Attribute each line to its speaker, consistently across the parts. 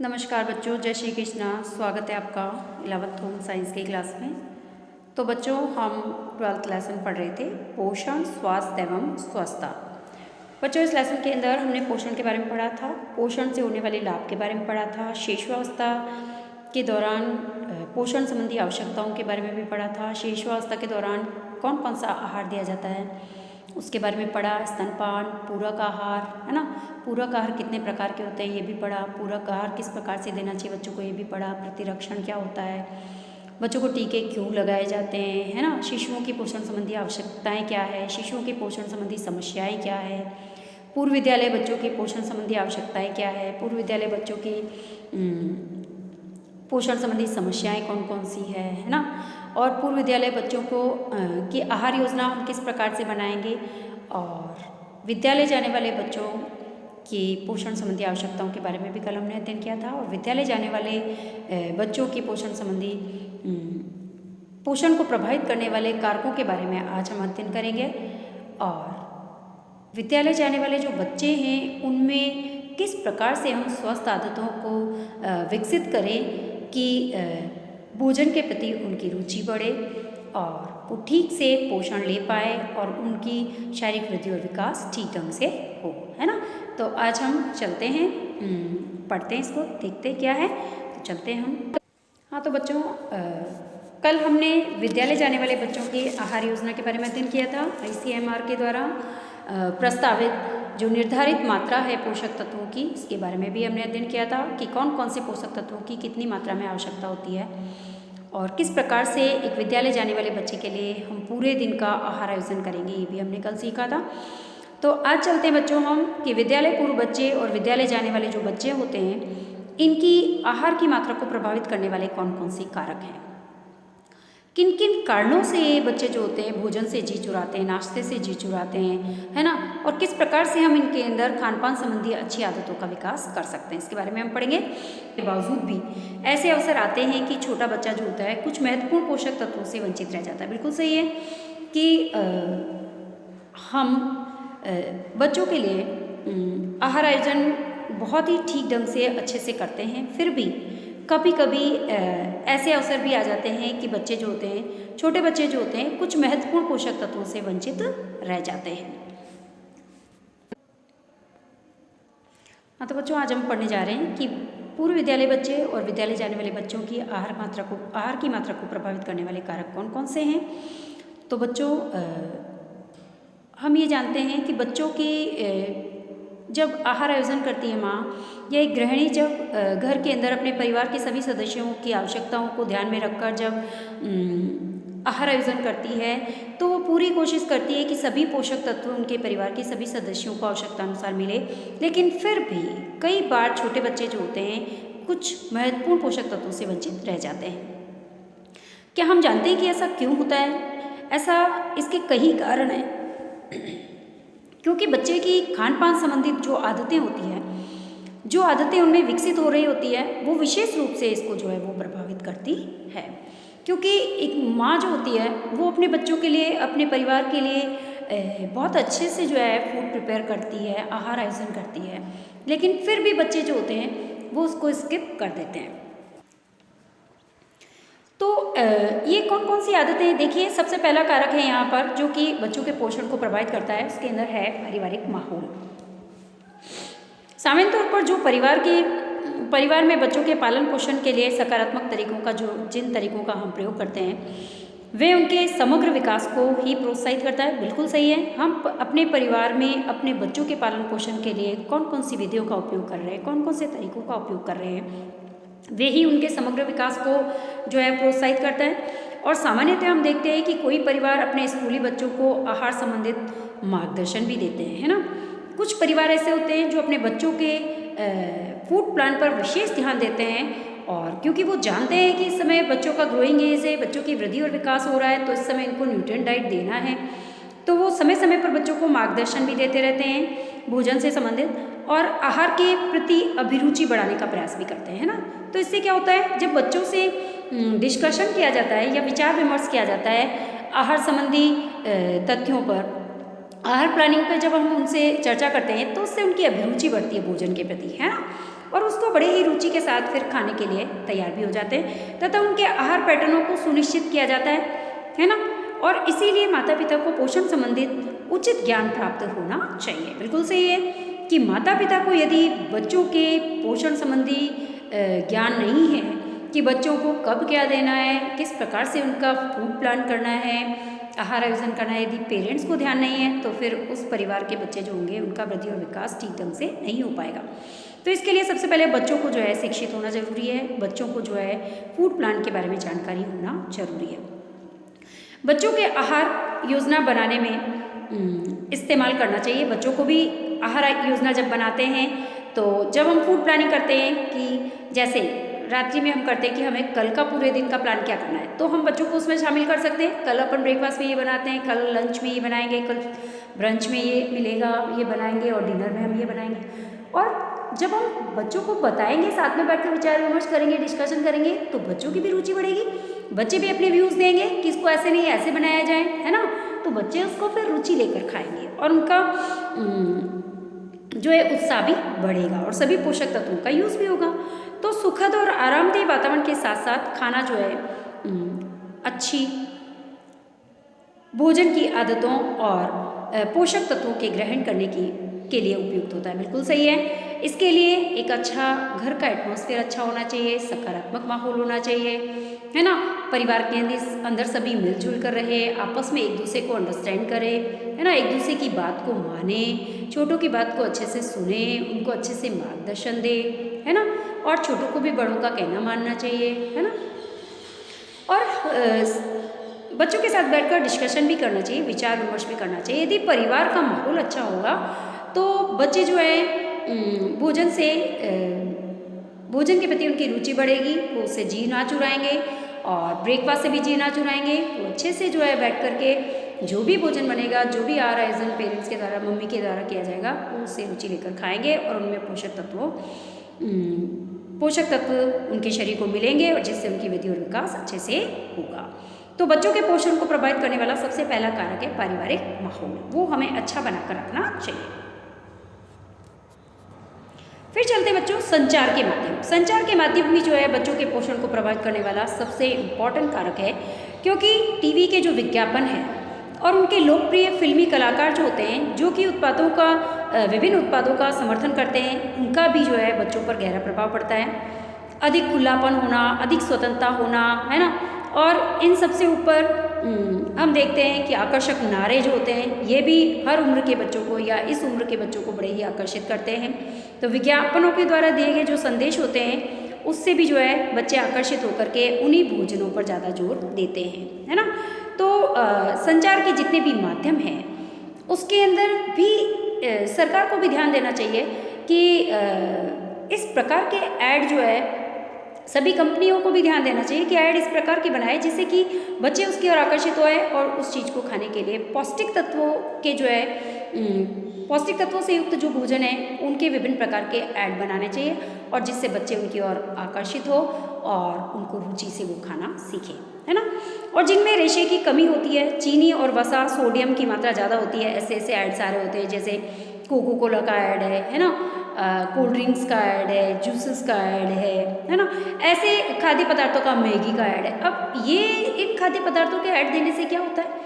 Speaker 1: नमस्कार बच्चों, जय श्री कृष्णा। स्वागत है आपका 11th होम साइंस की क्लास में। तो बच्चों, हम 12th लेसन पढ़ रहे थे पोषण, स्वास्थ्य एवं स्वच्छता। बच्चों, इस लेसन के अंदर हमने पोषण के बारे में पढ़ा था, पोषण से होने वाले लाभ के बारे में पढ़ा था, शिशुअवस्था के दौरान पोषण संबंधी आवश्यकताओं के बारे में भी पढ़ा था, शिशुअवस्था के दौरान कौन कौन सा आहार दिया जाता है उसके बारे में पढ़ा, स्तनपान, पूरक आहार, है ना। पूरक आहार कितने प्रकार के होते हैं ये भी पढ़ा, पूरक आहार किस प्रकार से देना चाहिए बच्चों को ये भी पढ़ा, प्रतिरक्षण क्या होता है, बच्चों को टीके क्यों लगाए जाते हैं, है ना। शिशुओं की पोषण संबंधी आवश्यकताएं क्या है, शिशुओं की पोषण संबंधी समस्याएं क्या है, पूर्व विद्यालय बच्चों की पोषण संबंधी आवश्यकताएं क्या है, पूर्व विद्यालय बच्चों की पोषण संबंधी समस्याएं कौन कौन सी है ना। और पूर्व विद्यालय बच्चों को की आहार योजना हम किस प्रकार से बनाएंगे, और विद्यालय जाने वाले बच्चों की पोषण संबंधी आवश्यकताओं के बारे में भी कल हमने अध्ययन किया था। और विद्यालय जाने वाले बच्चों की पोषण संबंधी पोषण को प्रभावित करने वाले कारकों के बारे में आज हम अध्ययन करेंगे। और विद्यालय जाने वाले जो बच्चे हैं उनमें किस प्रकार से हम स्वस्थ आदतों को विकसित करें कि भोजन के प्रति उनकी रुचि बढ़े और वो ठीक से पोषण ले पाए और उनकी शारीरिक वृद्धि और विकास ठीक ढंग से हो, है ना। तो आज हम चलते हैं, पढ़ते हैं इसको, देखते क्या है, तो चलते हैं हम। हाँ, तो बच्चों, कल हमने विद्यालय जाने वाले बच्चों की आहार योजना के बारे में अध्ययन किया था। ICMR के द्वारा प्रस्तावित जो निर्धारित मात्रा है पोषक तत्वों की, इसके बारे में भी हमने अध्ययन किया था कि कौन कौन से पोषक तत्वों की कितनी मात्रा में आवश्यकता होती है और किस प्रकार से एक विद्यालय जाने वाले बच्चे के लिए हम पूरे दिन का आहार आयोजन करेंगे, ये भी हमने कल सीखा था। तो आज चलते हैं बच्चों हम कि विद्यालय पूर्व बच्चे और विद्यालय जाने वाले जो बच्चे होते हैं इनकी आहार की मात्रा को प्रभावित करने वाले कौन कौन से कारक हैं, किन किन कारणों से ये बच्चे जो होते हैं भोजन से जी चुराते हैं, नाश्ते से जी चुराते हैं, है ना। और किस प्रकार से हम इनके अंदर खान पान संबंधी अच्छी आदतों का विकास कर सकते हैं, इसके बारे में हम पढ़ेंगे। के बावजूद भी ऐसे अवसर आते हैं कि छोटा बच्चा जो होता है कुछ महत्वपूर्ण पोषक तत्वों से वंचित रह जाता है। बिल्कुल सही है कि हम बच्चों के लिए आहार आयोजन बहुत ही ठीक ढंग से अच्छे से करते हैं, फिर भी कभी कभी ऐसे अवसर भी आ जाते हैं कि बच्चे जो होते हैं, छोटे बच्चे जो होते हैं, कुछ महत्वपूर्ण पोषक तत्वों से वंचित रह जाते हैं। हाँ, तो बच्चों, आज हम पढ़ने जा रहे हैं कि पूर्व विद्यालय बच्चे और विद्यालय जाने वाले बच्चों की आहार की मात्रा को प्रभावित करने वाले कारक कौन कौन से हैं। तो बच्चों, हम ये जानते हैं कि बच्चों की जब आहार आयोजन करती है माँ या एक गृहिणी, जब घर के अंदर अपने परिवार के सभी सदस्यों की आवश्यकताओं को ध्यान में रखकर जब आहार आयोजन करती है तो वो पूरी कोशिश करती है कि सभी पोषक तत्व उनके परिवार के सभी सदस्यों को आवश्यकता अनुसार मिले। लेकिन फिर भी कई बार छोटे बच्चे जो होते हैं कुछ महत्वपूर्ण पोषक तत्वों से वंचित रह जाते हैं। क्या हम जानते हैं कि ऐसा क्यों होता है? ऐसा इसके कई कारण हैं, क्योंकि बच्चे की खान पान संबंधित जो आदतें होती हैं, जो आदतें उनमें विकसित हो रही होती है, वो विशेष रूप से इसको जो है वो प्रभावित करती है। क्योंकि एक माँ जो होती है वो अपने बच्चों के लिए, अपने परिवार के लिए बहुत अच्छे से जो है फूड प्रिपेयर करती है, आहार आयोजन करती है, लेकिन फिर भी बच्चे जो होते हैं वो उसको स्किप कर देते हैं। तो ये कौन कौन सी आदतें, देखिए सबसे पहला कारक है यहाँ पर जो कि बच्चों के पोषण को प्रभावित करता है, उसके अंदर है पारिवारिक माहौल। सामान्य तौर पर जो परिवार में बच्चों के पालन पोषण के लिए सकारात्मक तरीकों का जिन तरीकों का हम प्रयोग करते हैं वे उनके समग्र विकास को ही प्रोत्साहित करता है। बिल्कुल सही है। हम अपने परिवार में अपने बच्चों के पालन पोषण के लिए कौन कौन सी विधियों का उपयोग कर रहे हैं, कौन कौन से तरीकों का उपयोग कर रहे हैं, वे ही उनके समग्र विकास को जो है प्रोत्साहित करता है। और सामान्यतः हम देखते हैं कि कोई परिवार अपने स्कूली बच्चों को आहार संबंधित मार्गदर्शन भी देते हैं, है ना। कुछ परिवार ऐसे होते हैं जो अपने बच्चों के फूड प्लान पर विशेष ध्यान देते हैं, और क्योंकि वो जानते हैं कि इस समय बच्चों का ग्रोइंग एज है, बच्चों की वृद्धि और विकास हो रहा है, तो इस समय इनको न्यूट्रिएंट डाइट देना है, तो वो समय समय पर बच्चों को मार्गदर्शन भी देते रहते हैं भोजन से संबंधित, और आहार के प्रति अभिरुचि बढ़ाने का प्रयास भी करते हैं, है ना। तो इससे क्या होता है, जब बच्चों से डिस्कशन किया जाता है या विचार विमर्श किया जाता है आहार संबंधी तथ्यों पर, आहार प्लानिंग पर जब हम उनसे चर्चा करते हैं तो उससे उनकी अभिरुचि बढ़ती है भोजन के प्रति, है ना। और उसको बड़े ही रुचि के साथ फिर खाने के लिए तैयार भी हो जाते हैं तथा उनके आहार पैटर्नों को सुनिश्चित किया जाता है ना। और इसीलिए माता पिता को पोषण संबंधित उचित ज्ञान प्राप्त होना चाहिए। बिल्कुल सही है कि माता पिता को यदि बच्चों के पोषण संबंधी ज्ञान नहीं है कि बच्चों को कब क्या देना है, किस प्रकार से उनका फूड प्लान करना है, आहार आयोजन करना है, यदि पेरेंट्स को ध्यान नहीं है तो फिर उस परिवार के बच्चे जो होंगे उनका वृद्धि और विकास ठीक ढंग से नहीं हो पाएगा। तो इसके लिए सबसे पहले बच्चों को जो है शिक्षित होना जरूरी है, बच्चों को जो है फूड प्लान के बारे में जानकारी होना जरूरी है। बच्चों के आहार योजना बनाने में इस्तेमाल करना चाहिए। बच्चों को भी आहार योजना जब बनाते हैं तो जब हम फूड प्लानिंग करते हैं कि जैसे रात्रि में हम करते हैं कि हमें कल का पूरे दिन का प्लान क्या करना है, तो हम बच्चों को उसमें शामिल कर सकते हैं। कल अपन ब्रेकफास्ट में ये बनाते हैं, कल लंच में ये बनाएंगे, कल ब्रंच में ये मिलेगा, ये बनाएंगे और डिनर में हम ये बनाएंगे। और जब हम बच्चों को बताएंगे, साथ में बैठकर विचार विमर्श करेंगे, डिस्कशन करेंगे, तो बच्चों की भी रुचि बढ़ेगी, बच्चे भी अपने व्यूज़ देंगे कि इसको ऐसे नहीं ऐसे बनाया जाए, है ना। तो बच्चे उसको फिर रुचि लेकर खाएंगे और उनका जो है उत्साह भी बढ़ेगा और सभी पोषक तत्वों का यूज़ भी होगा। तो सुखद और आरामदेह वातावरण के साथ साथ खाना जो है अच्छी भोजन की आदतों और पोषक तत्वों के ग्रहण करने के लिए उपयुक्त होता है। बिल्कुल सही है। इसके लिए एक अच्छा घर का एटमॉस्फेयर अच्छा होना चाहिए, सकारात्मक माहौल होना चाहिए, है ना। परिवार के अंदर सभी मिलजुल कर रहे, आपस में एक दूसरे को अंडरस्टैंड करें, है ना, एक दूसरे की बात को माने, छोटों की बात को अच्छे से सुने, उनको अच्छे से मार्गदर्शन दे, है ना। और छोटों को भी बड़ों का कहना मानना चाहिए, है ना। और बच्चों के साथ बैठकर डिस्कशन भी करना चाहिए, विचार विमर्श भी करना चाहिए। यदि परिवार का माहौल अच्छा होगा तो बच्चे जो है भोजन के प्रति उनकी रुचि बढ़ेगी, वो उससे जी ना चुराएंगे और ब्रेकफास्ट से भी जी ना चुराएंगे। वो अच्छे से जो है बैठ कर के जो भी भोजन बनेगा, जो भी आहार आयोजन पेरेंट्स के द्वारा, मम्मी के द्वारा किया जाएगा, वो उससे रुचि लेकर खाएंगे और उनमें पोषक तत्व उनके शरीर को मिलेंगे और जिससे उनकी वृद्धि और विकास अच्छे से होगा। तो बच्चों के पोषण को प्रभावित करने वाला सबसे पहला कारक है पारिवारिक माहौल, वो हमें अच्छा बनाकर रखना चाहिए। फिर चलते हैं बच्चों संचार के माध्यम। संचार के माध्यम भी जो है बच्चों के पोषण को प्रभावित करने वाला सबसे इम्पॉर्टेंट कारक है, क्योंकि टीवी के जो विज्ञापन है और उनके लोकप्रिय फिल्मी कलाकार जो होते हैं, जो कि विभिन्न उत्पादों का समर्थन करते हैं, उनका भी जो है बच्चों पर गहरा प्रभाव पड़ता है। अधिक खुलापन होना, अधिक स्वतंत्रता होना, है ना। और इन सबसे ऊपर हम देखते हैं कि आकर्षक नारे जो होते हैं, ये भी हर उम्र के बच्चों को या इस उम्र के बच्चों को बड़े ही आकर्षित करते हैं। तो विज्ञापनों के द्वारा दिए गए जो संदेश होते हैं, उससे भी जो है बच्चे आकर्षित होकर के उन्हीं भोजनों पर ज़्यादा जोर देते हैं, है ना। तो संचार के जितने भी माध्यम हैं, उसके अंदर भी सरकार को भी ध्यान देना चाहिए कि इस प्रकार के ऐड जो है, सभी कंपनियों को भी ध्यान देना चाहिए कि ऐड इस प्रकार की बनाए जिससे कि बच्चे उसकी ओर आकर्षित होए और उस चीज़ को खाने के लिए पौष्टिक तत्वों से युक्त जो भोजन है, उनके विभिन्न प्रकार के ऐड बनाने चाहिए और जिससे बच्चे उनकी ओर आकर्षित हो और उनको रुचि से वो खाना सीखें, है ना। और जिनमें रेशे की कमी होती है, चीनी और वसा, सोडियम की मात्रा ज़्यादा होती है, ऐसे ऐड सारे होते हैं, जैसे कोको कोला का ऐड है ना, कोल्ड ड्रिंक्स का ऐड है, जूसेस का ऐड है ना। ऐसे खाद्य पदार्थों का, मैगी का ऐड है। अब ये इन खाद्य पदार्थों के ऐड देने से क्या होता है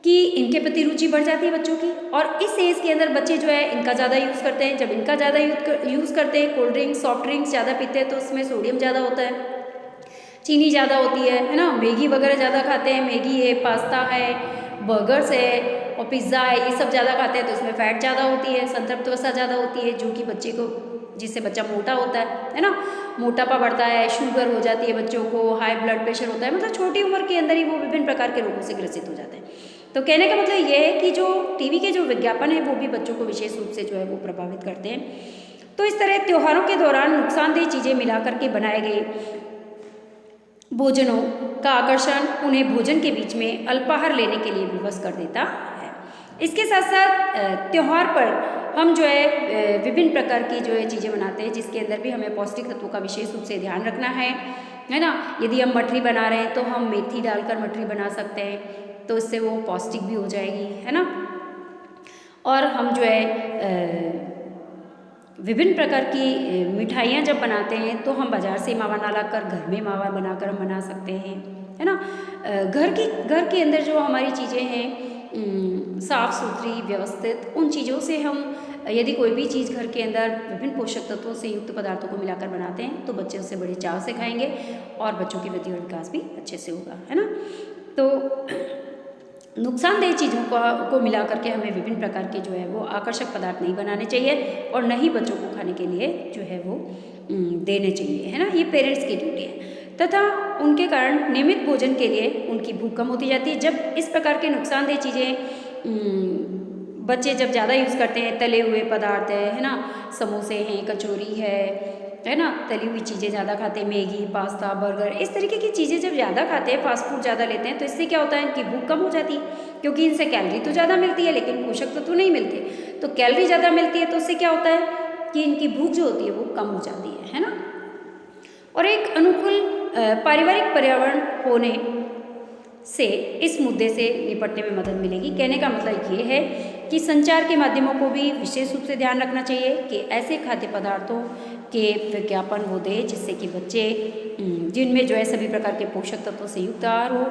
Speaker 1: कि इनके प्रति रुचि बढ़ जाती है बच्चों की, और इस एज के अंदर बच्चे जो है इनका ज़्यादा यूज़ करते हैं। जब इनका ज़्यादा यूज़ करते हैं, कोल्ड ड्रिंक्स, सॉफ्ट ड्रिंक्स ज़्यादा पीते हैं, तो उसमें सोडियम ज़्यादा होता है, चीनी ज़्यादा होती है ना। मैगी वगैरह ज़्यादा खाते हैं, मैगी है, पास्ता है, बर्गर्स है और पिज़्ज़ा है, ये सब ज़्यादा खाते हैं तो उसमें फ़ैट ज़्यादा होती है, संतृप्त वसा ज़्यादा होती है, जो कि बच्चे को, जिससे बच्चा मोटा होता है ना, मोटापा बढ़ता है, शुगर हो जाती है बच्चों को, हाई ब्लड प्रेशर होता है, मतलब छोटी उम्र के अंदर ही वो विभिन्न प्रकार के रोगों से ग्रसित हो जाते हैं। तो कहने का मतलब ये है कि जो टीवी के जो विज्ञापन है, वो भी बच्चों को विशेष रूप से जो है वो प्रभावित करते हैं। तो इस तरह त्योहारों के दौरान नुकसानदेह चीज़ें मिला करके बनाए गए भोजनों का आकर्षण उन्हें भोजन के बीच में अल्पाहार लेने के लिए विवश कर देता है। इसके साथ साथ त्यौहार पर हम जो है विभिन्न प्रकार की जो है चीज़ें बनाते हैं, जिसके अंदर भी हमें पौष्टिक तत्वों का विशेष रूप से ध्यान रखना है ना। यदि हम मठरी बना रहे हैं तो हम मेथी डालकर मठरी बना सकते हैं, तो इससे वो पौष्टिक भी हो जाएगी, है ना। और हम जो है विभिन्न प्रकार की मिठाइयाँ जब बनाते हैं तो हम बाज़ार से मावा ना लाकर घर में मावा बनाकर हम बना सकते हैं, है ना। घर के अंदर जो हमारी चीज़ें हैं साफ़ सुथरी व्यवस्थित, उन चीज़ों से हम यदि कोई भी चीज़ घर के अंदर विभिन्न पोषक तत्वों से युक्त पदार्थों को मिलाकर बनाते हैं तो बच्चे उससे बड़े चाव से खाएंगे और बच्चों की वृद्धि और विकास भी अच्छे से होगा, है ना। तो नुकसानदेह चीज़ों को मिला करके हमें विभिन्न प्रकार के जो है वो आकर्षक पदार्थ नहीं बनाने चाहिए और न ही बच्चों को खाने के लिए जो है वो देने चाहिए, है ना। ये पेरेंट्स की ड्यूटी है तथा उनके कारण नियमित भोजन के लिए उनकी भूख कम होती जाती है। जब इस प्रकार के नुकसानदेह चीज़ें बच्चे जब ज़्यादा यूज़ करते हैं, तले हुए पदार्थ है ना, समोसे हैं, कचौरी है ना, तली हुई चीज़ें ज़्यादा खाते हैं, मैगी, पास्ता, बर्गर, इस तरीके की चीज़ें जब ज़्यादा खाते हैं, फास्ट फूड ज़्यादा लेते हैं तो इससे क्या होता है, इनकी भूख कम हो जाती है क्योंकि इनसे कैलोरी तो ज़्यादा मिलती है लेकिन पोषक तत्व नहीं मिलते। तो कैलोरी ज़्यादा मिलती है तो उससे क्या होता है कि इनकी भूख जो होती है वो कम हो जाती है ना। और एक अनुकूल पारिवारिक पर्यावरण होने से इस मुद्दे से निपटने में मदद मिलेगी। कहने का मतलब ये है कि संचार के माध्यमों को भी विशेष रूप से ध्यान रखना चाहिए कि ऐसे खाद्य पदार्थों के विज्ञापन वो दे जिससे कि बच्चे जिनमें जो है सभी प्रकार के पोषक तत्वों से युक्त आहार हो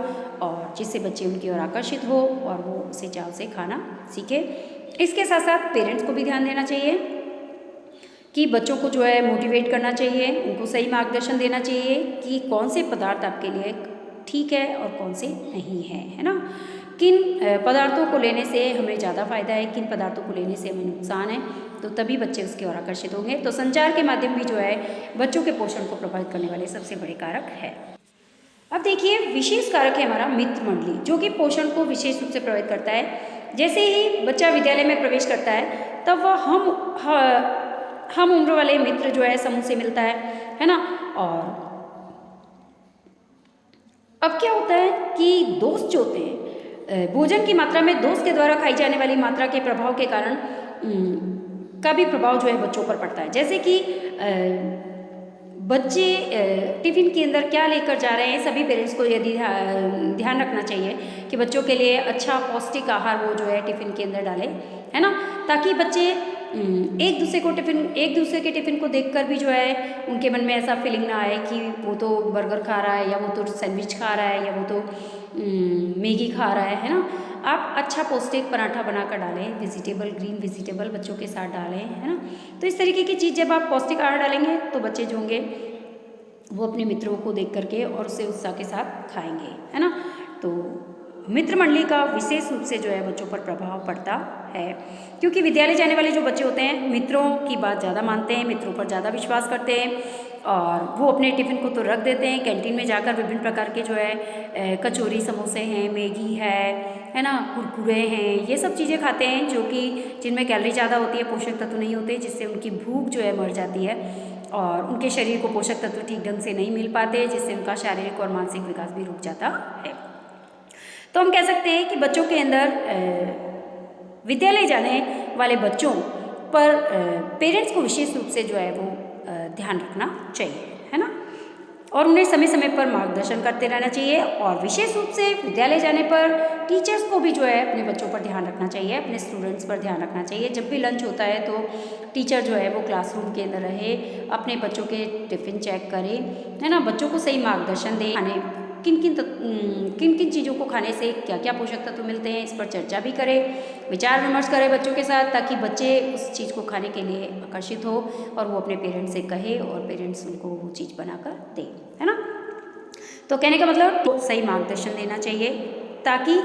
Speaker 1: और जिससे बच्चे उनकी ओर आकर्षित हो और वो उसे चाव से खाना सीखे। इसके साथ साथ पेरेंट्स को भी ध्यान देना चाहिए कि बच्चों को जो है मोटिवेट करना चाहिए, उनको सही मार्गदर्शन देना चाहिए कि कौन से पदार्थ आपके लिए ठीक है और कौन से नहीं है ना। किन पदार्थों को लेने से हमें ज़्यादा फायदा है, किन पदार्थों को लेने से हमें नुकसान है, तो तभी बच्चे उसकी ओर आकर्षित होंगे। तो संचार के माध्यम भी जो है बच्चों के पोषण को प्रभावित करने वाले सबसे बड़े कारक है। अब देखिए विशेष कारक है हमारा मित्र मंडली, जो कि पोषण को विशेष रूप से प्रभावित करता है। जैसे ही बच्चा विद्यालय में प्रवेश करता है तब वह हम उम्र वाले मित्र जो है समूह से मिलता है ना। और अब क्या होता है कि दोस्त जो होते हैं, भोजन की मात्रा में दोस्त के द्वारा खाई जाने वाली मात्रा के प्रभाव के कारण का भी प्रभाव जो है बच्चों पर पड़ता है। जैसे कि बच्चे टिफ़िन के अंदर क्या लेकर जा रहे हैं, सभी पेरेंट्स को यदि ध्यान रखना चाहिए कि बच्चों के लिए अच्छा पौष्टिक आहार वो जो है टिफ़िन के अंदर डालें, है ना, ताकि बच्चे एक दूसरे के टिफ़िन को देखकर भी जो है उनके मन में ऐसा फीलिंग ना आए कि वो तो बर्गर खा रहा है या वो तो सैंडविच खा रहा है या वो तो मैगी खा रहा है ना। आप अच्छा पौष्टिक पराठा बनाकर डालें, ग्रीन वेजिटेबल बच्चों के साथ डालें, है ना। तो इस तरीके की चीज़ जब आप पौष्टिक आहार डालेंगे तो बच्चे जो होंगे वो अपने मित्रों को देख करके और उससे उत्साह के साथ खाएंगे, है ना। तो मित्र मंडली का विशेष रूप से जो है बच्चों पर प्रभाव पड़ता है, क्योंकि विद्यालय जाने वाले जो बच्चे होते हैं मित्रों की बात ज़्यादा मानते हैं, मित्रों पर ज़्यादा विश्वास करते हैं और वो अपने टिफ़िन को तो रख देते हैं, कैंटीन में जाकर विभिन्न प्रकार के जो है कचौरी, समोसे हैं, मैगी है ना, कुरकुरे हैं, ये सब चीज़ें खाते हैं जो कि जिनमें कैलोरी ज़्यादा होती है, पोषक तत्व नहीं होते, जिससे उनकी भूख जो है मर जाती है और उनके शरीर को पोषक तत्व ठीक ढंग से नहीं मिल पाते, जिससे उनका शारीरिक और मानसिक विकास भी रुक जाता है। तो हम कह सकते हैं कि बच्चों के अंदर विद्यालय जाने वाले बच्चों पर पेरेंट्स को विशेष रूप से जो है वो ध्यान रखना चाहिए, है ना, और उन्हें समय समय पर मार्गदर्शन करते रहना चाहिए। और विशेष रूप से विद्यालय जाने पर टीचर्स को भी जो है अपने बच्चों पर ध्यान रखना चाहिए, अपने स्टूडेंट्स पर ध्यान रखना चाहिए। जब भी लंच होता है तो टीचर जो है वो क्लासरूम के अंदर रहे, अपने बच्चों के टिफ़िन चेक करे, है ना, बच्चों को सही मार्गदर्शन दे, किन किन चीज़ों को खाने से क्या क्या पोषक तत्व मिलते हैं, इस पर चर्चा भी करें, विचार विमर्श करें बच्चों के साथ, ताकि बच्चे उस चीज़ को खाने के लिए आकर्षित हो और वो अपने पेरेंट्स से कहे और पेरेंट्स उनको वो चीज़ बनाकर दे, है ना। तो कहने का मतलब तो सही मार्गदर्शन देना चाहिए ताकि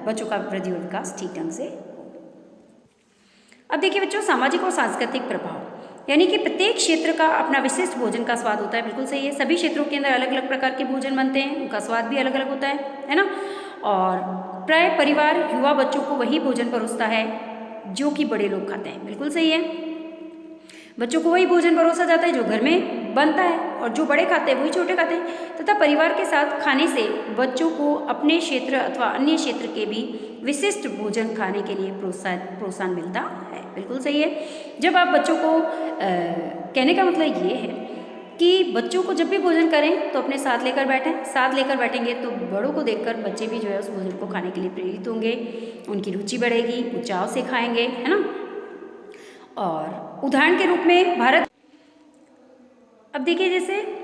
Speaker 1: बच्चों का वृद्धि और विकास ठीक ढंग से हो। अब देखिए बच्चों, सामाजिक और सांस्कृतिक प्रभाव, यानी कि प्रत्येक क्षेत्र का अपना विशिष्ट भोजन का स्वाद होता है। बिल्कुल सही है, सभी क्षेत्रों के अंदर अलग अलग प्रकार के भोजन बनते हैं, उनका स्वाद भी अलग अलग होता है ना। और प्राय परिवार युवा बच्चों को वही भोजन परोसता है जो कि बड़े लोग खाते हैं। बिल्कुल सही है, बच्चों को वही भोजन परोसा जाता है जो घर में बनता है और जो बड़े खाते हैं वही छोटे खाते हैं, तथा परिवार के साथ खाने से बच्चों को अपने क्षेत्र अथवा अन्य क्षेत्र के भी विशिष्ट भोजन खाने के लिए प्रोत्साहन मिलता है। बिल्कुल सही है, जब आप बच्चों को कहने का मतलब ये है कि बच्चों को जब भी भोजन करें तो अपने साथ लेकर बैठें, साथ लेकर बैठेंगे तो बड़ों को देखकर बच्चे भी जो है उस भोजन को खाने के लिए प्रेरित होंगे, उनकी रुचि बढ़ेगी, वो चाव से खाएंगे, है ना। और उदाहरण के रूप में भारत, अब देखिए जैसे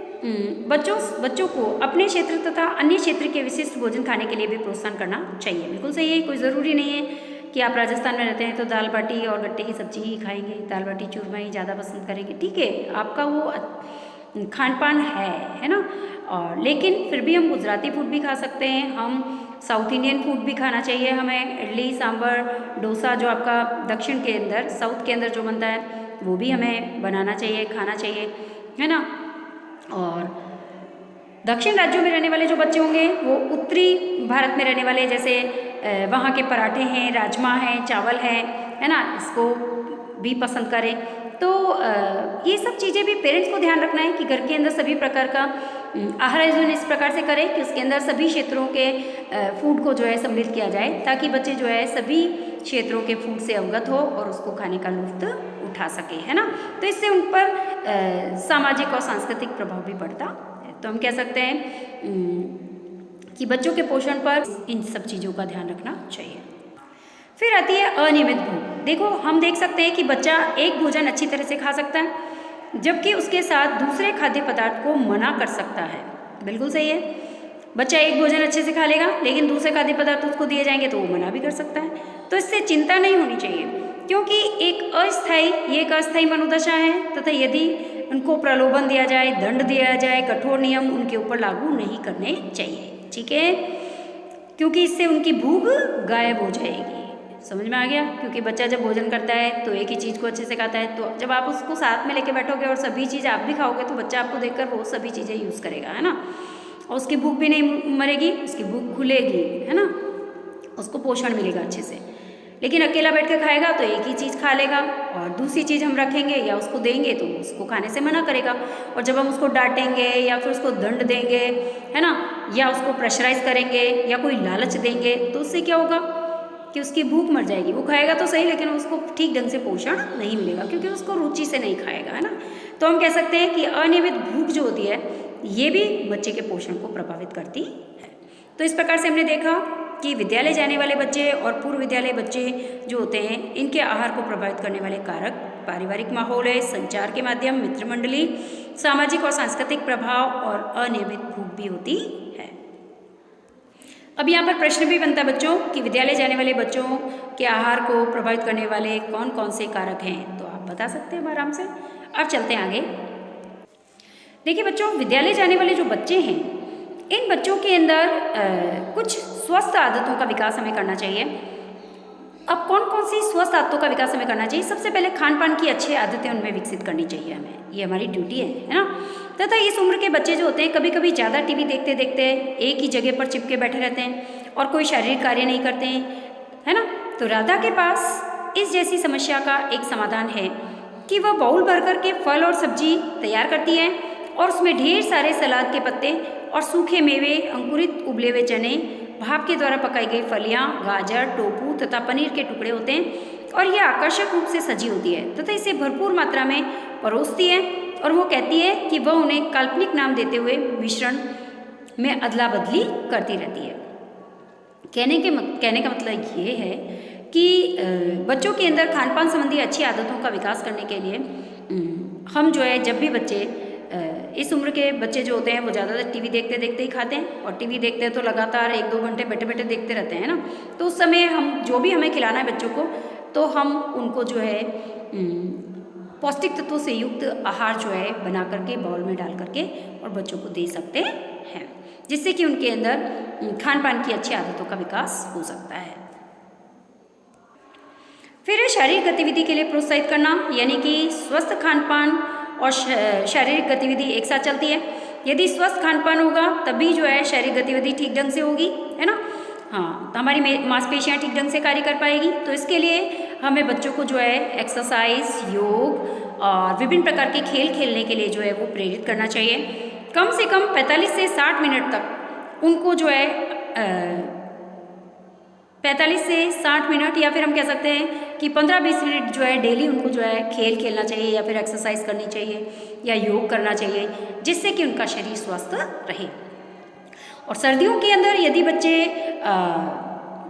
Speaker 1: बच्चों को अपने क्षेत्र तथा अन्य क्षेत्र के विशिष्ट भोजन खाने के लिए भी प्रोत्साहन करना चाहिए। बिल्कुल सही है, कोई ज़रूरी नहीं है कि आप राजस्थान में रहते हैं तो दाल बाटी और गट्टे की सब्जी ही खाएंगे, दाल बाटी चूरमा ही ज़्यादा पसंद करेंगे। ठीक है, आपका वो खान पान है ना। और लेकिन फिर भी हम गुजराती फूड भी खा सकते हैं, हम साउथ इंडियन फूड भी खाना चाहिए हमें। इडली सांभर डोसा जो आपका दक्षिण के अंदर साउथ के अंदर जो बनता है वो भी हमें बनाना चाहिए, खाना चाहिए, है ना। और दक्षिण राज्यों में रहने वाले जो बच्चे होंगे वो उत्तरी भारत में रहने वाले, जैसे वहाँ के पराठे हैं, राजमा हैं, चावल है ना, इसको भी पसंद करें। तो ये सब चीज़ें भी पेरेंट्स को ध्यान रखना है कि घर के अंदर सभी प्रकार का आहार आयोजन इस प्रकार से करें कि उसके अंदर सभी क्षेत्रों के फूड को जो है सम्मिलित किया जाए, ताकि बच्चे जो है सभी क्षेत्रों के फूड से अवगत हो और उसको खाने का लुत्फ उठा सके, है ना। तो इससे उन पर सामाजिक और सांस्कृतिक प्रभाव भी पड़ता है। तो हम कह सकते हैं कि बच्चों के पोषण पर इन सब चीज़ों का ध्यान रखना चाहिए। फिर आती है अनियमित भूख। देखो हम देख सकते हैं कि बच्चा एक भोजन अच्छी तरह से खा सकता है जबकि उसके साथ दूसरे खाद्य पदार्थ को मना कर सकता है। बिल्कुल सही है, बच्चा एक भोजन अच्छे से खा लेगा लेकिन दूसरे खाद्य पदार्थ उसको दिए जाएंगे तो वो मना भी कर सकता है। तो इससे चिंता नहीं होनी चाहिए, क्योंकि ये एक अस्थायी मनोदशा है तथा यदि उनको प्रलोभन दिया जाए, दंड दिया जाए, कठोर नियम उनके ऊपर लागू नहीं करने चाहिए। ठीक है, क्योंकि इससे उनकी भूख गायब हो जाएगी। समझ में आ गया? क्योंकि बच्चा जब भोजन करता है तो एक ही चीज़ को अच्छे से खाता है, तो जब आप उसको साथ में लेके बैठोगे और सभी चीज़ आप भी खाओगे तो बच्चा आपको देखकर वो सभी चीज़ें यूज़ करेगा, है ना। और उसकी भूख भी नहीं मरेगी, उसकी भूख खुलेगी, है ना, उसको पोषण मिलेगा अच्छे से। लेकिन अकेला बैठ के खाएगा तो एक ही चीज़ खा लेगा और दूसरी चीज़ हम रखेंगे या उसको देंगे तो उसको खाने से मना करेगा। और जब हम उसको डांटेंगे या फिर उसको दंड देंगे, है ना, या उसको प्रेशराइज करेंगे या कोई लालच देंगे तो उससे क्या होगा कि उसकी भूख मर जाएगी। वो खाएगा तो सही लेकिन उसको ठीक ढंग से पोषण नहीं मिलेगा, क्योंकि उसको रुचि से नहीं खाएगा, है ना। तो हम कह सकते हैं कि अनियमित भूख जो होती है ये भी बच्चे के पोषण को प्रभावित करती है। तो इस प्रकार से हमने देखा कि विद्यालय जाने वाले बच्चे और पूर्व विद्यालय बच्चे जो होते हैं इनके आहार को प्रभावित करने वाले कारक पारिवारिक माहौल है, संचार के माध्यम, मित्र मंडली, सामाजिक और सांस्कृतिक प्रभाव और अनियमित भूख भी होती है। अब यहाँ पर प्रश्न भी बनता है बच्चों कि विद्यालय जाने वाले बच्चों के आहार को प्रभावित करने वाले कौन कौन से कारक हैं, तो आप बता सकते हैं आराम से। अब चलते हैं आगे। देखिए बच्चों, विद्यालय जाने वाले जो बच्चे हैं इन बच्चों के अंदर कुछ स्वस्थ आदतों का विकास हमें करना चाहिए। अब कौन कौन सी स्वस्थ आदतों का विकास हमें करना चाहिए? सबसे पहले खान पान की अच्छी आदतें उनमें विकसित करनी चाहिए हमें, ये हमारी ड्यूटी है ना। तथा इस उम्र के बच्चे जो होते हैं कभी कभी ज़्यादा टीवी देखते देखते एक ही जगह पर चिपके बैठे रहते हैं और कोई शारीरिक कार्य नहीं करते हैं, है ना। तो राधा के पास इस जैसी समस्या का एक समाधान है कि वह बाउल भर कर के फल और सब्जी तैयार करती है और उसमें ढेर सारे सलाद के पत्ते और सूखे मेवे, अंकुरित उबले हुए चने, भाप के द्वारा पकाई गई फलियां, गाजर, टोफू तथा पनीर के टुकड़े होते हैं और यह आकर्षक रूप से सजी होती है तथा इसे भरपूर मात्रा में परोसती है। और वो कहती है कि वह उन्हें काल्पनिक नाम देते हुए मिश्रण में अदला बदली करती रहती है। कहने का मतलब ये है कि बच्चों के अंदर खान पान संबंधी अच्छी आदतों का विकास करने के लिए हम जो है जब भी बच्चे इस उम्र के बच्चे जो होते हैं वो ज़्यादातर टीवी देखते देखते ही खाते हैं और टीवी देखते हैं तो लगातार 1-2 घंटे बैठे बैठे देखते रहते हैं ना। तो उस समय हम जो भी हमें खिलाना है बच्चों को तो हम उनको जो है पौष्टिक तत्वों से युक्त आहार जो है बना करके बाउल में डाल करके और बच्चों को दे सकते हैं, जिससे कि उनके अंदर खान पान की अच्छी आदतों का विकास हो सकता है। फिर शारीरिक गतिविधि के लिए प्रोत्साहित करना, यानी कि स्वस्थ खान पान और शारीरिक गतिविधि एक साथ चलती है। यदि स्वस्थ खान पान होगा तभी जो है शारीरिक गतिविधि ठीक ढंग से होगी, है ना। हाँ, तो हमारी मांसपेशियाँ ठीक ढंग से कार्य कर पाएगी। तो इसके लिए हमें बच्चों को जो है एक्सरसाइज, योग और विभिन्न प्रकार के खेल खेलने के लिए जो है वो प्रेरित करना चाहिए। कम से कम 45 से 60 मिनट तक उनको जो है 45 से 60 मिनट या फिर हम कह सकते हैं कि 15-20 मिनट जो है डेली उनको जो है खेल खेलना चाहिए या फिर एक्सरसाइज करनी चाहिए या योग करना चाहिए, जिससे कि उनका शरीर स्वस्थ रहे। और सर्दियों के अंदर यदि बच्चे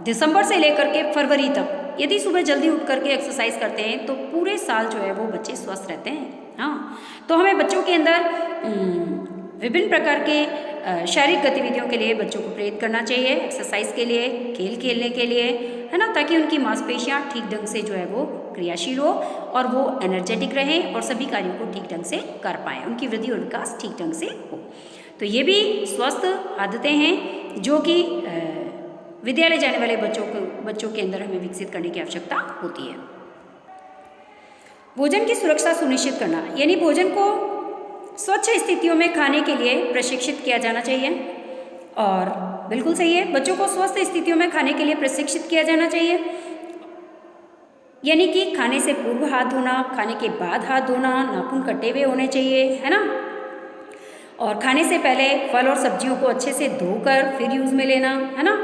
Speaker 1: दिसंबर से लेकर के फरवरी तक यदि सुबह जल्दी उठ करके एक्सरसाइज करते हैं तो पूरे साल जो है वो बच्चे स्वस्थ रहते हैं। हाँ, तो हमें बच्चों के अंदर विभिन्न प्रकार के शारीरिक गतिविधियों के लिए बच्चों को प्रेरित करना चाहिए, एक्सरसाइज के लिए, खेल खेलने के लिए, है ना, ताकि उनकी मांसपेशियाँ ठीक ढंग से जो है वो क्रियाशील हो और वो एनर्जेटिक रहें और सभी कार्यों को ठीक ढंग से कर पाएँ, उनकी वृद्धि और विकास ठीक ढंग से हो। तो ये भी स्वस्थ आदतें हैं जो कि विद्यालय जाने वाले बच्चों के अंदर हमें विकसित करने की आवश्यकता होती है। भोजन की सुरक्षा सुनिश्चित करना, यानी भोजन को स्वच्छ स्थितियों में खाने के लिए प्रशिक्षित किया जाना चाहिए। और बिल्कुल सही है, बच्चों को स्वस्थ स्थितियों में खाने के लिए प्रशिक्षित किया जाना चाहिए, यानी कि खाने से पूर्व हाथ धोना, खाने के बाद हाथ धोना, नाखून कटे हुए होने चाहिए, है ना, और खाने से पहले फल और सब्जियों को अच्छे से धोकर फिर यूज़ में लेना, है ना,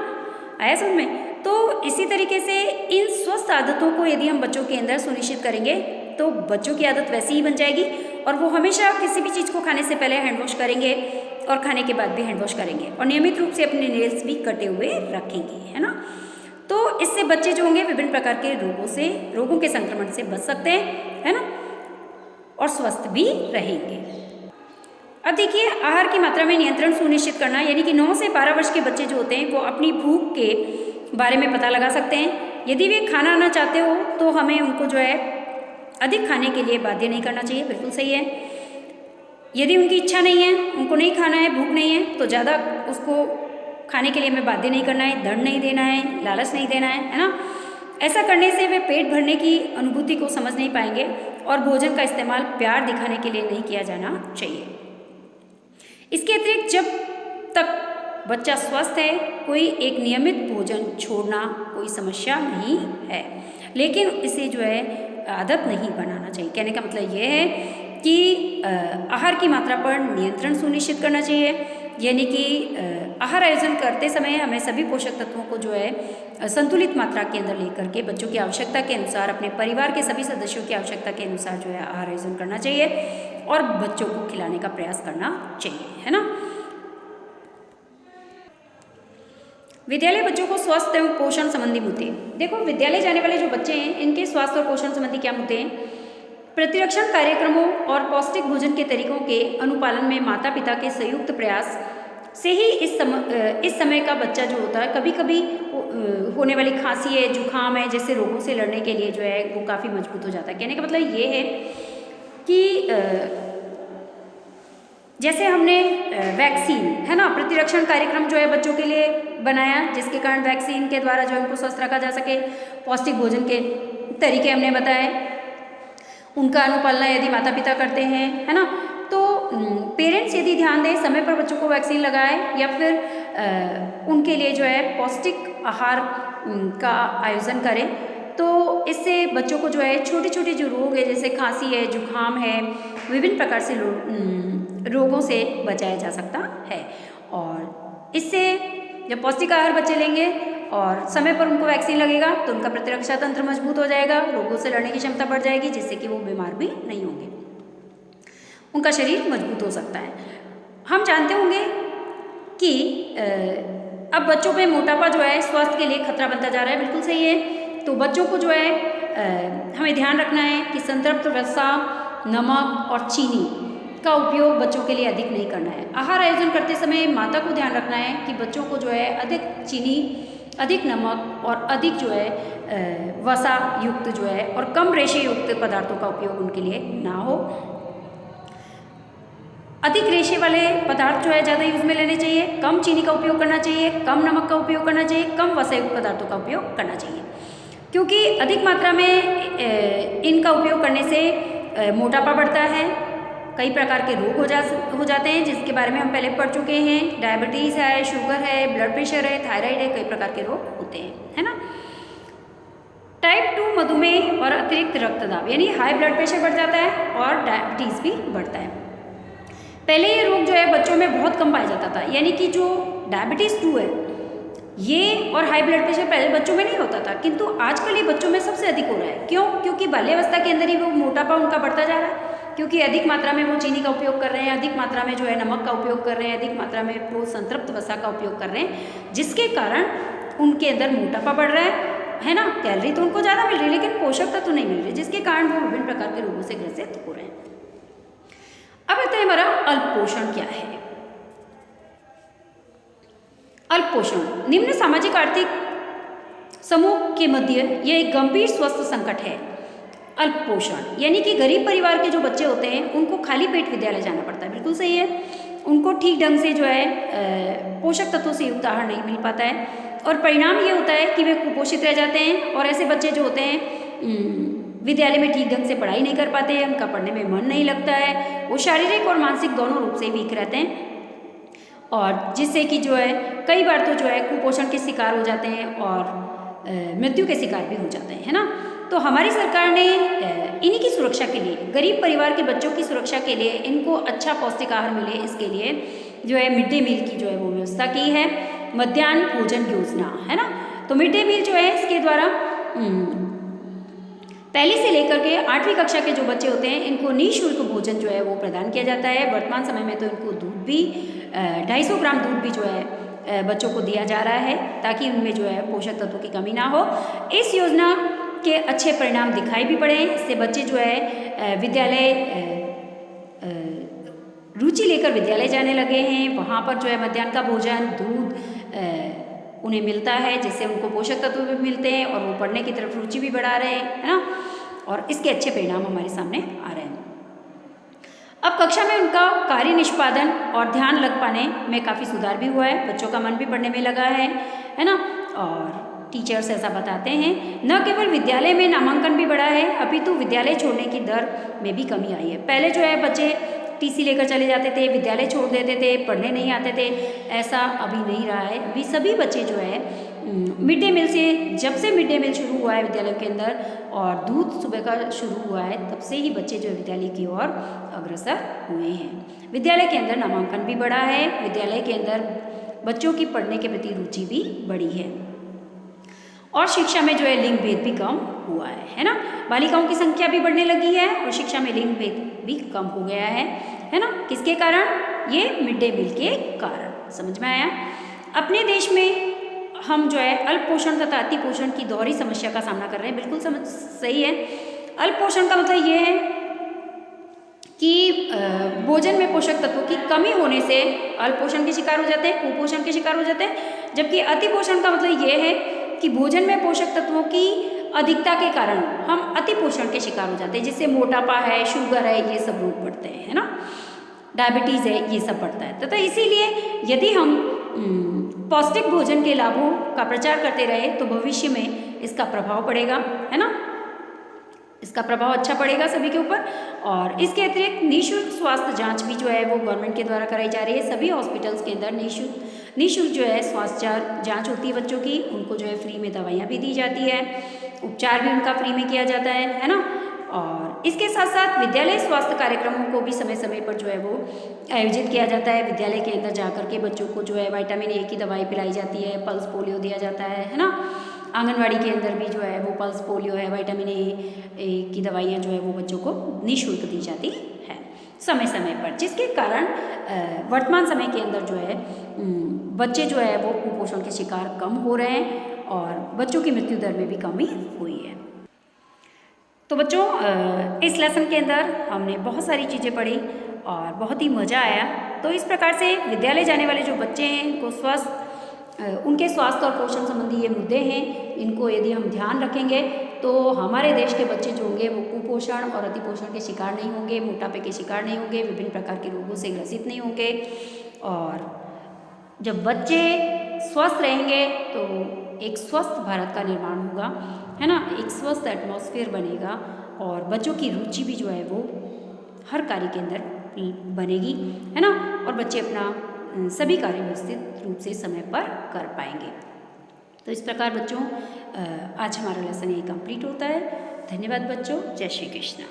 Speaker 1: आया समझ में। तो इसी तरीके से इन स्वस्थ आदतों को यदि हम बच्चों के अंदर सुनिश्चित करेंगे तो बच्चों की आदत वैसी ही बन जाएगी और वो हमेशा किसी भी चीज़ को खाने से पहले हैंड वॉश करेंगे और खाने के बाद भी हैंड वॉश करेंगे और नियमित रूप से अपने नेल्स भी कटे हुए रखेंगे, है ना। तो इससे बच्चे जो होंगे विभिन्न प्रकार के रोगों के संक्रमण से बच सकते हैं, है ना, और स्वस्थ भी रहेंगे। अब देखिए, आहार की मात्रा में नियंत्रण सुनिश्चित करना, यानी कि 9 से 12 वर्ष के बच्चे जो होते हैं वो अपनी भूख के बारे में पता लगा सकते हैं। यदि वे खाना ना चाहते हो तो हमें उनको जो है अधिक खाने के लिए बाध्य नहीं करना चाहिए, बिल्कुल सही है। यदि उनकी इच्छा नहीं है, उनको नहीं खाना है, भूख नहीं है, तो ज़्यादा उसको खाने के लिए हमें बाध्य नहीं करना है, दंड नहीं देना है, लालच नहीं देना है ना। ऐसा करने से वे पेट भरने की अनुभूति को समझ नहीं पाएंगे और भोजन का इस्तेमाल प्यार दिखाने के लिए नहीं किया जाना चाहिए। इसके अतिरिक्त जब तक बच्चा स्वस्थ है, कोई एक नियमित भोजन छोड़ना कोई समस्या नहीं है, लेकिन इसे जो है आदत नहीं बनाना चाहिए। कहने का मतलब ये है कि आहार की मात्रा पर नियंत्रण सुनिश्चित करना चाहिए, यानी कि आहार आयोजन करते समय हमें सभी पोषक तत्वों को जो है संतुलित मात्रा के अंदर लेकर के बच्चों की आवश्यकता के अनुसार, अपने परिवार के सभी सदस्यों की आवश्यकता के अनुसार जो है आहार आयोजन करना चाहिए और बच्चों को खिलाने का प्रयास करना चाहिए, है ना। विद्यालय बच्चों को स्वास्थ्य एवं पोषण संबंधी मुद्दे। देखो, विद्यालय जाने वाले जो बच्चे हैं इनके स्वास्थ्य और पोषण संबंधी क्या मुद्दे हैं। प्रतिरक्षण कार्यक्रमों और पौष्टिक भोजन के तरीकों के अनुपालन में माता पिता के संयुक्त प्रयास से ही इस समय का बच्चा जो होता है, कभी कभी होने वाली खांसी है, जुकाम है, जैसे रोगों से लड़ने के लिए जो है वो काफ़ी मजबूत हो जाता है। कहने का मतलब ये है कि जैसे हमने वैक्सीन, है ना, प्रतिरक्षण कार्यक्रम जो है बच्चों के लिए बनाया, जिसके कारण वैक्सीन के द्वारा जो उनको स्वस्थ रखा जा सके। पौष्टिक भोजन के तरीके हमने बताए, उनका अनुपालना यदि माता पिता करते हैं, है ना, तो पेरेंट्स यदि ध्यान दें, समय पर बच्चों को वैक्सीन लगाए या फिर उनके लिए जो है पौष्टिक आहार का आयोजन करें, तो इससे बच्चों को जो है छोटे छोटे जो रोग है, जैसे खांसी है, जुकाम है, विभिन्न प्रकार से रोगों से बचाया जा सकता है। और इससे जब पौष्टिक आहार बच्चे लेंगे और समय पर उनको वैक्सीन लगेगा तो उनका प्रतिरक्षा तंत्र मजबूत हो जाएगा, रोगों से लड़ने की क्षमता बढ़ जाएगी, जिससे कि वो बीमार भी नहीं होंगे, उनका शरीर मजबूत हो सकता है। हम जानते होंगे कि अब बच्चों में मोटापा जो है स्वास्थ्य के लिए खतरा बनता जा रहा है, बिल्कुल सही है। तो बच्चों को जो है हमें ध्यान रखना है कि संतृप्त वसा, नमक और चीनी का उपयोग बच्चों के लिए अधिक नहीं करना है। आहार आयोजन करते समय माता को ध्यान रखना है कि बच्चों को जो है अधिक चीनी, अधिक नमक और अधिक जो है वसा युक्त जो है और कम रेशे युक्त पदार्थों का उपयोग उनके लिए ना हो। अधिक रेशे वाले पदार्थ जो है ज़्यादा यूज़ में लेने चाहिए, कम चीनी का उपयोग करना चाहिए, कम नमक का उपयोग करना चाहिए, कम वसा युक्त पदार्थों का उपयोग करना चाहिए, क्योंकि अधिक मात्रा में इनका उपयोग करने से मोटापा बढ़ता है, कई प्रकार के रोग हो जाते हैं, जिसके बारे में हम पहले पढ़ चुके हैं। डायबिटीज़ है, शुगर है, ब्लड प्रेशर है, थायराइड है, कई प्रकार के रोग होते हैं, है ना। टाइप 2 मधुमेह और अतिरिक्त रक्तदाब, यानी हाई ब्लड प्रेशर बढ़ जाता है और डायबिटीज़ भी बढ़ता है। पहले ये रोग जो है बच्चों में बहुत कम पाया जाता था, यानी कि जो डायबिटीज़ 2 है ये और हाई ब्लड प्रेशर पहले बच्चों में नहीं होता था, किंतु आजकल ये बच्चों में सबसे अधिक हो रहा है। क्यों? क्योंकि बाल्यावस्था के अंदर ही वो मोटापा उनका बढ़ता जा रहा है, क्योंकि अधिक मात्रा में वो चीनी का उपयोग कर रहे हैं, अधिक मात्रा में जो है नमक का उपयोग कर रहे हैं, अधिक मात्रा में वो संतृप्त वसा का उपयोग कर रहे हैं, जिसके कारण उनके अंदर मोटापा बढ़ रहा है है ना, कैलोरी तो उनको ज़्यादा मिल रही है लेकिन पोषक तत्व नहीं मिल रहे, जिसके कारण वो विभिन्न प्रकार के रोगों से ग्रसित हो रहे हैं। अब आता है हमारा अल्पपोषण क्या है। अल्पपोषण निम्न सामाजिक आर्थिक समूह के मध्य यह एक गंभीर स्वास्थ्य संकट है। अल्पपोषण यानी कि गरीब परिवार के जो बच्चे होते हैं उनको खाली पेट विद्यालय जाना पड़ता है, बिल्कुल सही है। उनको ठीक ढंग से जो है पोषक तत्वों से युक्त आहार नहीं मिल पाता है और परिणाम ये होता है कि वे कुपोषित रह जाते हैं और ऐसे बच्चे जो होते हैं विद्यालय में ठीक ढंग से पढ़ाई नहीं कर पाते हैं, उनका पढ़ने में मन नहीं लगता है, वो शारीरिक और मानसिक दोनों रूप से वीक रहते हैं और जिससे कि जो है कई बार तो जो है कुपोषण के शिकार हो जाते हैं और मृत्यु के शिकार भी हो जाते हैं, है ना। तो हमारी सरकार ने इन्हीं की सुरक्षा के लिए, गरीब परिवार के बच्चों की सुरक्षा के लिए, इनको अच्छा पौष्टिक आहार मिले इसके लिए जो है मिड डे मील की जो है वो व्यवस्था की है, मध्याह्न भोजन योजना, है ना। तो मिड डे मील जो है इसके द्वारा पहली से लेकर के 8वीं कक्षा के जो बच्चे होते हैं इनको निःशुल्क भोजन जो है वो प्रदान किया जाता है। वर्तमान समय में तो इनको दूध भी 250 ग्राम दूध भी जो है बच्चों को दिया जा रहा है ताकि उनमें जो है पोषक तत्वों की कमी ना हो। इस योजना के अच्छे परिणाम दिखाई भी पड़े हैं। इससे बच्चे जो है विद्यालय रुचि लेकर विद्यालय जाने लगे हैं। वहाँ पर जो है मध्याह्न का भोजन दूध उन्हें मिलता है जिससे उनको पोषक तत्व भी मिलते हैं और वो पढ़ने की तरफ रुचि भी बढ़ा रहे हैं, है ना। और इसके अच्छे परिणाम हमारे सामने आ रहे हैं। अब कक्षा में उनका कार्य निष्पादन और ध्यान लग पाने में काफ़ी सुधार भी हुआ है, बच्चों का मन भी पढ़ने में लगा है ना। और टीचर्स ऐसा बताते हैं, न केवल विद्यालय में नामांकन भी बढ़ा है अपितु विद्यालय छोड़ने की दर में भी कमी आई है। पहले जो है बच्चे टीसी लेकर चले जाते थे, विद्यालय छोड़ देते थे, पढ़ने नहीं आते थे, ऐसा अभी नहीं रहा है। अभी सभी बच्चे जो है मिड डे मील से, जब से मिड डे मील शुरू हुआ है विद्यालय के अंदर और दूध सुबह का शुरू हुआ है तब से ही बच्चे जो है विद्यालय की ओर अग्रसर हुए हैं। विद्यालय के अंदर नामांकन भी बढ़ा है, विद्यालय के अंदर बच्चों की पढ़ने के प्रति रुचि भी बढ़ी है और शिक्षा में जो है लिंग भेद भी कम हुआ है ना। बालिकाओं की संख्या भी बढ़ने लगी है और शिक्षा में लिंग भेद भी कम हो गया है ना। किसके कारण? ये मिड डे मील के कारण। समझ में आया? अपने देश में हम जो है अल्पपोषण तथा अतिपोषण की दोहरी समस्या का सामना कर रहे हैं। बिल्कुल सही है। अल्पपोषण का मतलब ये है कि भोजन में पोषक तत्वों की कमी होने से अल्पपोषण के शिकार हो जाते हैं, कुपोषण के शिकार हो जाते हैं। जबकि अतिपोषण का मतलब ये है कि भोजन में पोषक तत्वों की अधिकता के कारण हम अतिपोषण के शिकार हो जाते हैं, जिससे मोटापा है, शुगर है, ये सब रोग बढ़ते हैं, है ना। डायबिटीज़ है, ये सब बढ़ता है। तथा इसीलिए यदि हम पौष्टिक भोजन के लाभों का प्रचार करते रहे तो भविष्य में इसका प्रभाव पड़ेगा, है ना। इसका प्रभाव अच्छा पड़ेगा सभी के ऊपर। और इसके अतिरिक्त निःशुल्क स्वास्थ्य जांच भी जो है वो गवर्नमेंट के द्वारा कराई जा रही है। सभी हॉस्पिटल्स के अंदर निःशुल्क जो है स्वास्थ्य जांच होती है बच्चों की, उनको जो है फ्री में दवाइयाँ भी दी जाती है, उपचार भी उनका फ्री में किया जाता है ना। और इसके साथ साथ विद्यालय स्वास्थ्य कार्यक्रमों को भी समय समय पर जो है वो आयोजित किया जाता है। विद्यालय के अंदर जा कर के बच्चों को जो है विटामिन ए की दवाई पिलाई जाती है, पल्स पोलियो दिया जाता है ना। आंगनवाड़ी के अंदर भी जो है वो पल्स पोलियो है, विटामिन ए की दवाइयाँ जो है वो बच्चों को निःशुल्क दी जाती है समय समय पर, जिसके कारण वर्तमान समय के अंदर जो है बच्चे जो है वो कुपोषण के शिकार कम हो रहे हैं और बच्चों की मृत्यु दर में भी कमी हुई है। तो बच्चों इस लेसन के अंदर हमने बहुत सारी चीज़ें पढ़ी और बहुत ही मज़ा आया। तो इस प्रकार से विद्यालय जाने वाले जो बच्चे हैं इनको उनके स्वास्थ्य और पोषण संबंधी ये मुद्दे हैं, इनको यदि हम ध्यान रखेंगे तो हमारे देश के बच्चे जो होंगे वो कुपोषण और अतिपोषण के शिकार नहीं होंगे, मोटापे के शिकार नहीं होंगे, विभिन्न प्रकार के रोगों से ग्रसित नहीं होंगे। और जब बच्चे स्वस्थ रहेंगे तो एक स्वस्थ भारत का निर्माण होगा, है ना। एक स्वस्थ एटमॉस्फेयर बनेगा और बच्चों की रुचि भी जो है वो हर कार्य के अंदर बनेगी, है ना। और बच्चे अपना सभी कार्य व्यवस्थित रूप से समय पर कर पाएंगे। तो इस प्रकार बच्चों आज हमारा लेसन ये कंप्लीट होता है। धन्यवाद बच्चों। जय श्री कृष्ण।